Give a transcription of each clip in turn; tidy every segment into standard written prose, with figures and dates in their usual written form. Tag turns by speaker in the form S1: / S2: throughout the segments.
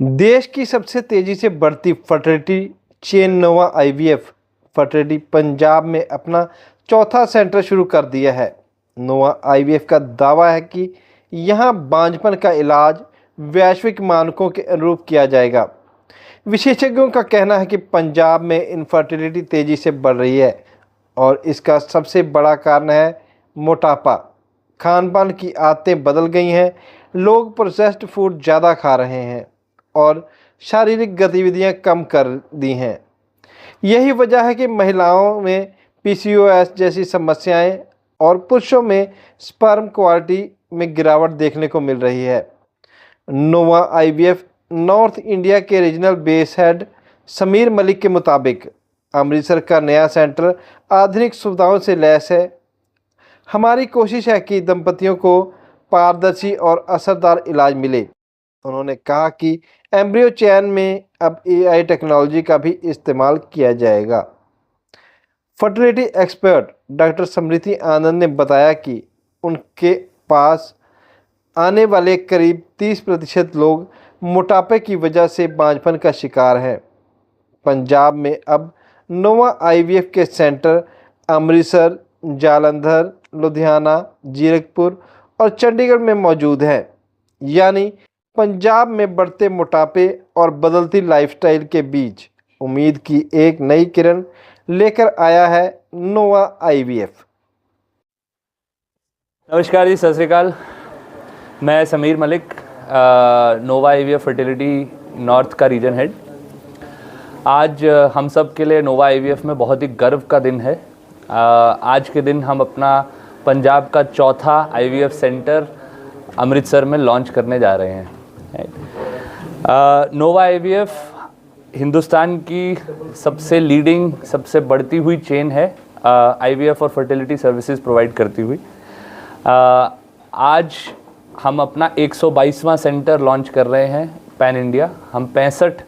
S1: देश की सबसे तेजी से बढ़ती फर्टिलिटी चेन नोवा आईवीएफ फर्टिलिटी पंजाब में अपना चौथा सेंटर शुरू कर दिया है। नोवा आईवीएफ का दावा है कि यहां बांझपन का इलाज वैश्विक मानकों के अनुरूप किया जाएगा। विशेषज्ञों का कहना है कि पंजाब में इनफर्टिलिटी तेजी से बढ़ रही है और इसका सबसे बड़ा कारण है मोटापा। खान पान की आदतें बदल गई हैं, लोग प्रोसेस्ड फूड ज़्यादा खा रहे हैं और शारीरिक गतिविधियां कम कर दी हैं। यही वजह है कि महिलाओं में पीसीओएस जैसी समस्याएं और पुरुषों में स्पर्म क्वालिटी में गिरावट देखने को मिल रही है। नोवा आईवीएफ नॉर्थ इंडिया के regional base head Sameer Malik के मुताबिक अमृतसर का नया सेंटर आधुनिक सुविधाओं से लैस है। हमारी कोशिश है कि दंपतियों को पारदर्शी और असरदार इलाज मिले। उन्होंने कहा कि एम्ब्रियो चयन में अब एआई टेक्नोलॉजी का भी इस्तेमाल किया जाएगा। फर्टिलिटी एक्सपर्ट डॉक्टर समृति आनंद ने बताया कि उनके पास आने वाले करीब 30% लोग मोटापे की वजह से बांझपन का शिकार हैं। पंजाब में अब नोवा आईवीएफ के सेंटर अमृतसर, जालंधर, लुधियाना, जीरकपुर और चंडीगढ़ में मौजूद हैं। यानी पंजाब में बढ़ते मोटापे और बदलती लाइफस्टाइल के बीच उम्मीद की एक नई किरण लेकर आया है नोवा आईवीएफ।
S2: नमस्कार जी, सत श्री अकाल। मैं समीर मलिक, नोवा आईवीएफ फर्टिलिटी नॉर्थ का रीजन हेड। आज हम सब के लिए नोवा आईवीएफ में बहुत ही गर्व का दिन है। आज के दिन हम अपना पंजाब का चौथा आईवीएफ सेंटर अमृतसर में लॉन्च करने जा रहे हैं। नोवा आईवीएफ हिंदुस्तान की सबसे लीडिंग, सबसे बढ़ती हुई चेन है आईवीएफ और फर्टिलिटी सर्विसेज प्रोवाइड करती हुई। आज हम अपना 122वां सेंटर लॉन्च कर रहे हैं पैन इंडिया। हम 65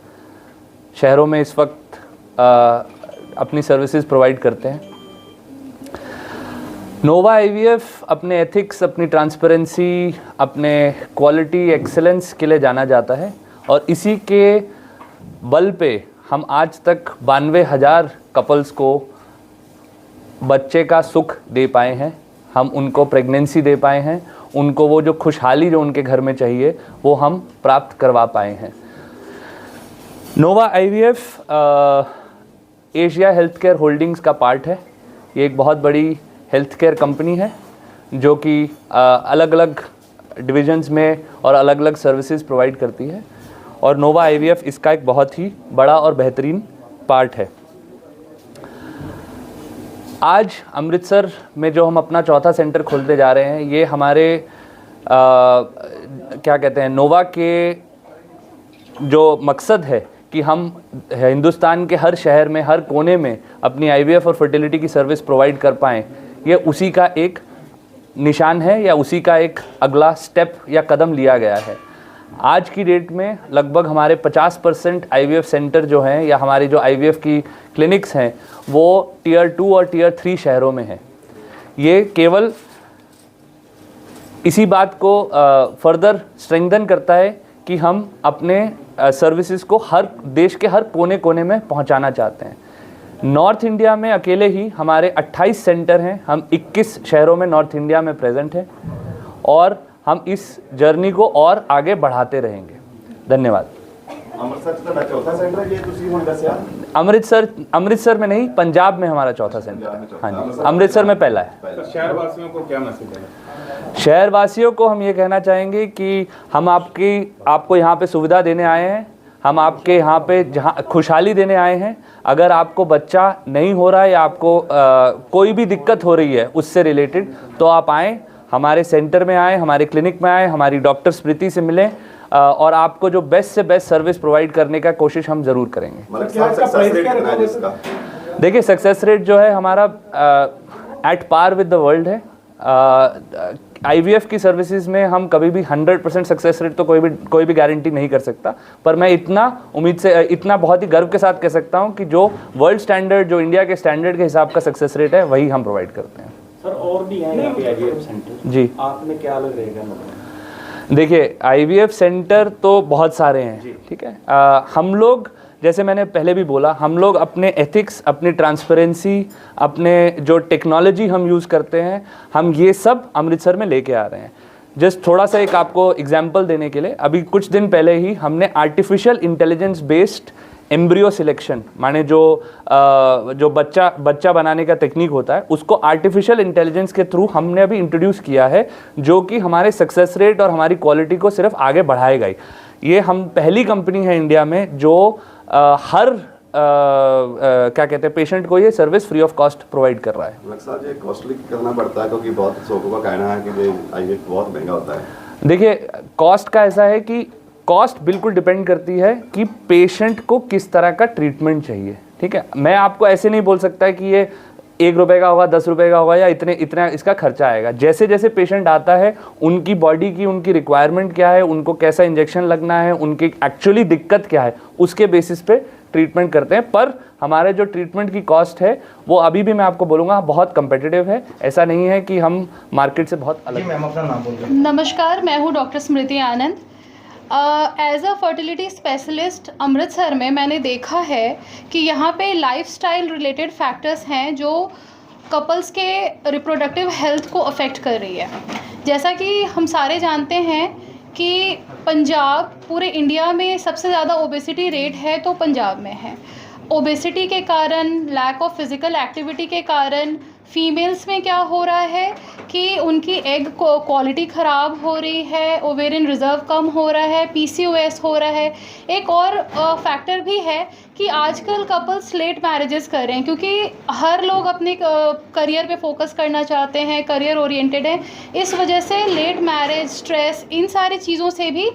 S2: शहरों में इस वक्त अपनी सर्विसेज प्रोवाइड करते हैं। नोवा आईवीएफ अपने एथिक्स, अपनी ट्रांसपेरेंसी, अपने क्वालिटी एक्सेलेंस के लिए जाना जाता है और इसी के बल पे हम आज तक 92,000 कपल्स को बच्चे का सुख दे पाए हैं। हम उनको प्रेगनेंसी दे पाए हैं, उनको वो जो खुशहाली जो उनके घर में चाहिए वो हम प्राप्त करवा पाए हैं। Nova IVF Asia health care holdings का पार्ट है। ये एक बहुत बड़ी हेल्थ केयर कंपनी है जो कि अलग अलग डिविजन्स में और अलग अलग सर्विसेज प्रोवाइड करती है और नोवा आईवीएफ इसका एक बहुत ही बड़ा और बेहतरीन पार्ट है। आज अमृतसर में जो हम अपना चौथा सेंटर खोलते जा रहे हैं, ये हमारे क्या कहते हैं, नोवा के जो मकसद है कि हम हिंदुस्तान के हर शहर में, हर कोने में अपनी आईवीएफ और फर्टिलिटी की सर्विस प्रोवाइड कर पाएँ, ये उसी का एक निशान है या उसी का एक अगला स्टेप या कदम लिया गया है। आज की डेट में लगभग हमारे 50% आईवीएफ सेंटर जो हैं या हमारी जो आईवीएफ की क्लिनिक्स हैं वो टियर 2 और टियर 3 शहरों में हैं। ये केवल इसी बात को फर्दर स्ट्रेंथन करता है कि हम अपने सर्विसेज को हर देश के हर कोने कोने में पहुंचाना चाहते हैं। नॉर्थ इंडिया में अकेले ही हमारे 28 सेंटर हैं। हम 21 शहरों में नॉर्थ इंडिया में प्रेजेंट हैं और हम इस जर्नी को और आगे बढ़ाते रहेंगे। धन्यवाद। अमृतसर में नहीं, पंजाब में हमारा चौथा सेंटर है। हाँ जी, अमृतसर में पहला है। शहर वासियों को क्या मैसेज है? शहर वासियों को हम ये कहना चाहेंगे कि हम आपको यहाँ पे सुविधा देने आए हैं। हम आपके यहाँ पे जहाँ खुशहाली देने आए हैं। अगर आपको बच्चा नहीं हो रहा है या आपको कोई भी दिक्कत हो रही है उससे रिलेटेड, तो आप आएँ, हमारे सेंटर में आएँ, हमारे क्लिनिक में आएँ, हमारी डॉक्टर स्मृति से मिलें और आपको जो बेस्ट से बेस्ट सर्विस प्रोवाइड करने का कोशिश हम ज़रूर करेंगे। देखिए, सक्सेस रेट जो है हमारा at par with the world है। आईवीएफ की सर्विसेज में हम कभी भी 100% सक्सेस रेट तो कोई भी गारंटी नहीं कर सकता, पर मैं इतना बहुत ही गर्व के साथ कह सकता हूं कि जो वर्ल्ड स्टैंडर्ड, जो इंडिया के स्टैंडर्ड के हिसाब का सक्सेस रेट है वही हम प्रोवाइड करते हैं।
S3: सर, और भी हैं यहाँ पे आईवीएफ सेंटर जी, आप में क्या अलग रहेगा?
S2: देखिए आईवीएफ सेंटर तो बहुत सारे हैं, ठीक है। हम लोग, जैसे मैंने पहले भी बोला, हम लोग अपने एथिक्स, अपनी ट्रांसपेरेंसी, अपने जो टेक्नोलॉजी हम यूज़ करते हैं, हम ये सब अमृतसर में लेके आ रहे हैं। जस्ट थोड़ा सा एक आपको एग्जांपल देने के लिए, अभी कुछ दिन पहले ही हमने artificial intelligence based embryo selection, माने जो बच्चा बनाने का टेक्निक होता है, उसको आर्टिफिशियल इंटेलिजेंस के थ्रू हमने अभी इंट्रोड्यूस किया है, जो कि हमारे सक्सेस रेट और हमारी क्वालिटी को सिर्फ आगे बढ़ाएगा ही। ये हम पहली कंपनी है इंडिया में जो हर क्या कहते हैं, पेशेंट को ये service free of cost provide कर रहा है।
S3: डॉक्टर साहब, ये कॉस्टली करना पड़ता है क्योंकि बहुत लोगों का कहना है कि आईवीएफ बहुत महंगा होता है।
S2: देखिए कॉस्ट का ऐसा है कि कॉस्ट बिल्कुल डिपेंड करती है कि पेशेंट को किस तरह का ट्रीटमेंट चाहिए, ठीक है। मैं आपको ऐसे नहीं बोल सकता कि ये 1 रुपये का होगा, 10 रुपये का होगा या इतना इसका खर्चा आएगा। जैसे जैसे पेशेंट आता है, उनकी बॉडी की उनकी रिक्वायरमेंट क्या है, उनको कैसा इंजेक्शन लगना है, उनकी एक्चुअली दिक्कत क्या है, उसके बेसिस पे ट्रीटमेंट करते हैं। पर हमारे जो ट्रीटमेंट की कॉस्ट है वो अभी भी मैं आपको बोलूँगा बहुत कंपेटिटिव है। ऐसा नहीं है कि हम मार्केट से बहुत अलग।
S4: मैम अपना नाम बोलिए।
S5: नमस्कार, मैं हूँ doctor Smriti Anand. As a fertility specialist Amritsar में मैंने देखा है कि यहाँ पे लाइफस्टाइल रिलेटेड फैक्टर्स हैं जो कपल्स के रिप्रोडक्टिव हेल्थ को अफेक्ट कर रही है। जैसा कि हम सारे जानते हैं कि पंजाब पूरे इंडिया में सबसे ज़्यादा ओबेसिटी रेट है तो पंजाब में है। ओबेसिटी के कारण, लैक ऑफ फिज़िकल एक्टिविटी के कारण फीमेल्स में क्या हो रहा है कि उनकी एग क्वालिटी ख़राब हो रही है, ओवेरियन रिज़र्व कम हो रहा है, पीसीओएस हो रहा है। एक और फैक्टर भी है कि आजकल कपल्स लेट मैरिजेस कर रहे हैं क्योंकि हर लोग अपने करियर पे फोकस करना चाहते हैं, करियर ओरिएंटेड हैं। इस वजह से लेट मैरिज, स्ट्रेस, इन सारी चीज़ों से भी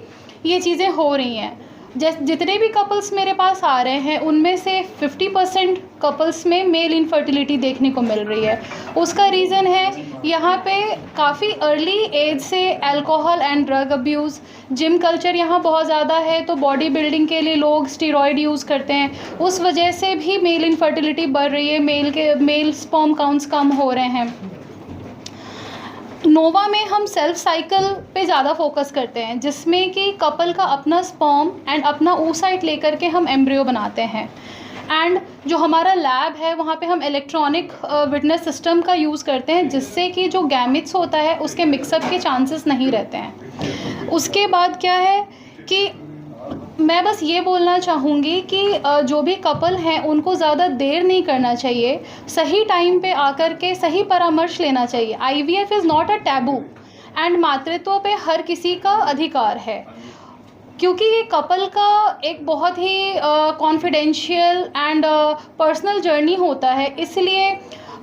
S5: ये चीज़ें हो रही हैं। जितने भी कपल्स मेरे पास आ रहे हैं उनमें से 50% कपल्स में मेल इनफर्टिलिटी देखने को मिल रही है। उसका रीज़न है यहाँ पे काफ़ी अर्ली एज से alcohol and drug abuse, gym culture यहाँ बहुत ज़्यादा है तो बॉडी बिल्डिंग के लिए लोग स्टीरॉयड यूज़ करते हैं। उस वजह से भी मेल इनफर्टिलिटी बढ़ रही है, मेल स्पर्म काउंट्स कम हो रहे हैं। नोवा में हम सेल्फ साइकिल पे ज़्यादा फोकस करते हैं जिसमें कि कपल का अपना स्पर्म एंड अपना oocyte लेकर के हम एम्ब्रियो बनाते हैं। एंड जो हमारा लैब है वहाँ पे हम इलेक्ट्रॉनिक विटनेस सिस्टम का यूज़ करते हैं जिससे कि जो गैमेट्स होता है उसके मिक्सअप के चांसेस नहीं रहते हैं। उसके बाद क्या है कि मैं बस ये बोलना चाहूँगी कि जो भी कपल हैं उनको ज़्यादा देर नहीं करना चाहिए, सही टाइम पे आकर के सही परामर्श लेना चाहिए। IVF is not a taboo and मातृत्व पे हर किसी का अधिकार है क्योंकि ये कपल का एक बहुत ही कॉन्फिडेंशियल एंड पर्सनल जर्नी होता है। इसलिए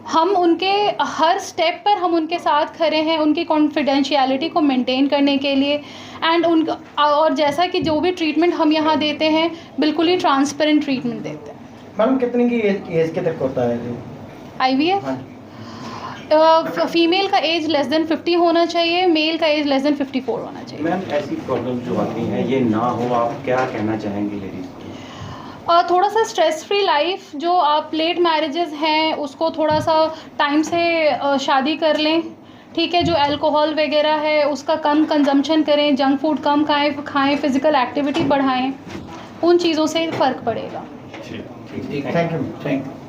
S5: हम उनके हर स्टेप पर हम उनके साथ खड़े हैं उनकी कॉन्फिडेंशियलिटी को मेंटेन करने के लिए। एंड और जैसा कि जो भी ट्रीटमेंट हम यहाँ देते हैं बिल्कुल ही ट्रांसपेरेंट ट्रीटमेंट देते हैं।
S4: मैडम कितने की एज के तक होता है
S5: आईवीएफ? फीमेल का एज लेस देन 50 होना चाहिए, मेल का एज लेस देन 54 होना चाहिए।
S6: मैम ऐसी प्रॉब्लम जो आती हैं ये ना हो, आप क्या कहना चाहेंगे लेडीज़?
S5: थोड़ा सा स्ट्रेस फ्री लाइफ, जो आप लेट मैरिजेस हैं उसको थोड़ा सा टाइम से शादी कर लें, ठीक है। जो अल्कोहल वगैरह है उसका कम कंजम्पशन करें, जंक फूड कम खाएं, फिज़िकल एक्टिविटी बढ़ाएं, उन चीज़ों से फ़र्क पड़ेगा।
S4: Thank you.